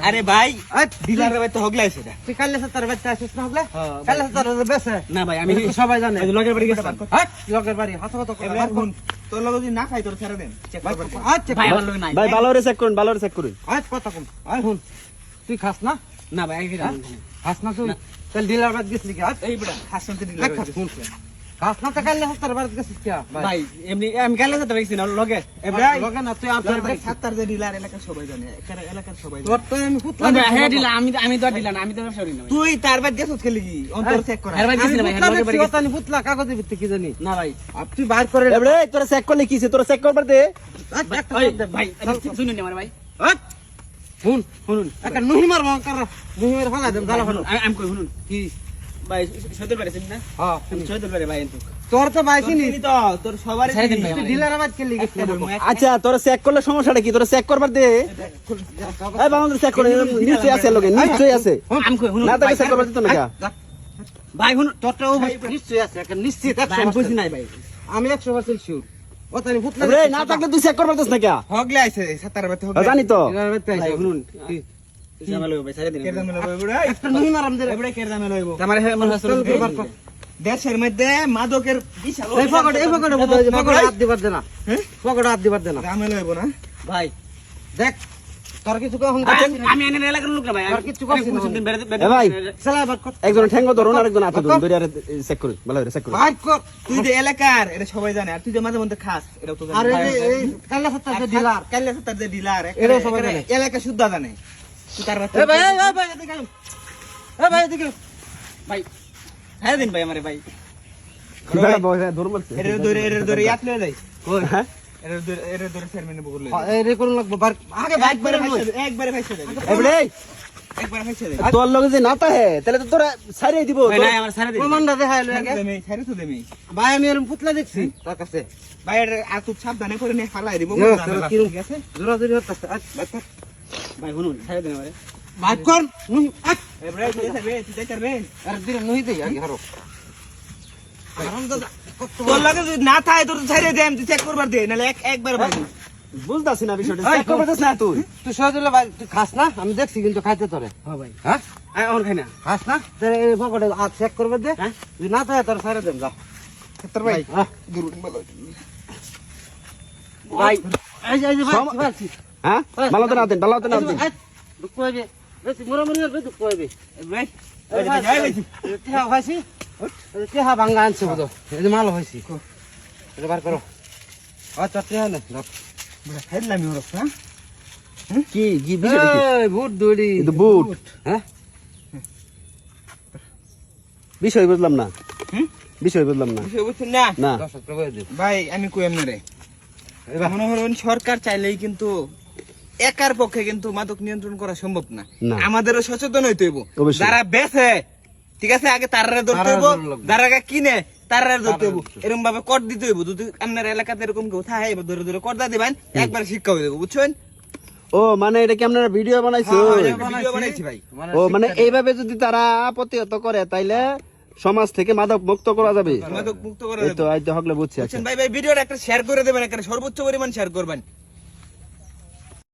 আরে ভাই ডিলারের ভাই তো হগলাই সেটা তুই কাল তার বাচ্চা আসিস না হগলা কাল তার বেসে না ভাই আমি সবাই জানে লগের বাড়ি গেছে লগের বাড়ি হাত হাত তোর লগে যদি না খাই তোর ছেড়ে দেন চেক করব আচ্ছা ভাই আমার লগে নাই ভাই ভালোরে চেক করুন আচ্ছা কথা কম আয় হুন তুই খাস না না ভাই খাস না তুই কাল ডিলার বাদ গেছিস কি এই বড় খাস না ডিলার খাস না তো কাল তার বাদ গেছিস কি ভাই এমনি আমি কাল তার গেছি না লগে ভাই লগে না তুই আপনার ভাই 70 যে ডিলার এলাকার সবাই জানে এলাকার সবাই জানে তোর তো আমি ফুটলা হ্যাঁ ডিলার আমি তো ডিলার না আমি তো সরি না তুই তার বাদ গেছিস খেলি কি অন্তর চেক করা আরে ভাই গেছিস না ভাই লগে বাড়ি গেছিস আমি ফুটলা কাগজের ভিতরে কি জানি না ভাই তুই বাইর করে এবারে তোরা চেক করলে কিছে তোরা চেক করবার দে ভাই শুনুন আমার ভাই শুনুন একটা নুহি মারবো নুহি মার ফালা দেন জালা ফানো আমি কই শুনুন কি ভাই সদর পারেছেন না হ্যাঁ সদর পারে ভাই এত তোর তো বাইছিনি তো তোর সবারই ডিলার আবাদ কে লিখে আচ্ছা তোরা চেক করলে সমস্যাটা কি তোরা চেক করবার দে এই বাংলাদেশ চেক করে নিচে আছে লগে নিচে আছে আমি কই শুনুন না তাকে চেক করবার দিত না ভাই শুনুন তোরটাও নিশ্চয় আছে একটা নিশ্চিত আমি বুঝি নাই ভাই আমি 100% শিওর ও তানি ফুটলা রে না থাকলে তুই চেক করবার দিস না কে হগলে আইছে 70 বাতে হগলে জানি তো ভাই শুনুন জামালো ভাই সারা দিন কেরদামে লইব বড় একটা নুহি মারাম দে বড় কেরদামে লইব তোমার হে মন হাসল করবার কর দেশের মধ্যে মাদকের বিশাল এই ফকড় হাত দিবার দে না হ্যাঁ ফকড় হাত দিবার দে না জামে লইব না ভাই দেখ তোর কিছু কই হন আমি এনে এলাকার লোক না ভাই আর কিছু কইছি না দিন বেরে এ ভাই সালা বাদ কর একজন ঠ্যাঙ্গ ধরুন আর একজন হাতে ধরুন ধরে আর চেক করুন ভালো করে চেক করুন ভাই কর তুই যে এলাকার এটা সবাই জানে আর তুই যে মাঝে মধ্যে খাস এটা তো জানে আরে এই কাল্লা 70 যে ডিলার এটা সবাই জানে এলাকা শুদ্ধ জানে তুই তার এ ভাই এদিকে এ ভাই এদিকে ভাই হ্যাঁ দিন ভাই আমারে ভাই বড় বড় ধর মারছে এর ধরে ইয়াত লয়ে যাই কই হ্যাঁ এর ধরে চেয়ারম্যান বগলে এর কোন লাগবো আগে বাইক বেরে একবারে ভাইছে দে এবড়ে একবারে ভাইছে দে তোর লগে যে নাতা হে তাহলে তো তোরা ছাড়িয়ে দিব ভাই না আমার ছাড়ে দে প্রমাণটা দেখাইলো আগে আমি ছাড়ে তো দেমি ভাই আমি এরম পুতলা দেখছি তার কাছে ভাই এর আতু সাবধানে করে নে ফালাই দিব ঠিক আছে জোরা জোরি হচ্ছে আচ্ছা ভাই শুনুন ছাড়ে দেন আমারে বাইক কর নুই এবড়ে তুই করবে আর দিন নুই দেই আগে হারো আরাম দাদা তোর লাগে যদি না থাকে তোর ছাড়ে দে আমি চেক করবার দে নালে একবার ভাই বুঝতাছিস না বিষয়টা চেক করবাস না তুই সহজলে ভাই তুই খাস না আমি দেখছি কিন্তু খাইতে তোরে হ্যাঁ ভাই হ্যাঁ আই অন খাই না খাস না তাহলে এই ফকড়ে হাত চেক করবার দে যদি না থাকে তোর ছাড়ে দেন যা তোর ভাই হ্যাঁ দুরুন ভালো ভাই এই ভাই হ্যাঁ ভালো তো না দেন কইবে বেশি মোরামনি আর বেশি কইবে ভাই কে হইছি কে ভাঙা আনছে বুঝো এই যে মাল হইছি এটা বার করো আচ্ছা তে না বড় খাইলাম ওরস না কি কি বিষয় কি বুট দড়ি এটা বুট হ্যাঁ বিষয় বুঝলাম না বিষয় বুঝলাম না বিষয় বুঝছেন না না ভাই আমি কই এমনে রে মনে হলো সরকার চাইলেই কিন্তু একার পক্ষে কিন্তু মাদক নিয়ন্ত্রণ করা সম্ভব না আমাদেরও সচেতন হইতে হইব যারা বেচে ঠিক আছে আগে তারারে ধরতে হইব যারা কিনে তারারে ধরতে হইব এরকম ভাবে কর দিতে হইব যদি আপনার এলাকাতে এরকম কেউ থাকে এবার ধরে ধরে কর দিবেন একবার শিক্ষা হয়ে যাবে বুঝছেন ও মানে এটা কি আপনারা ভিডিও বানাইছো ভিডিও বানাইছি ভাই ও মানে এইভাবে যদি তারা প্রতিহত করে তাইলে সমাজ থেকে মাদক মুক্ত করা যাবে মাদক মুক্ত করা যাবে এই তো হগলে বুঝছি আচ্ছা ভাই ভিডিওটা একটা শেয়ার করে দেবেন একটা সর্বোচ্চ পরিমাণ শেয়ার করবেন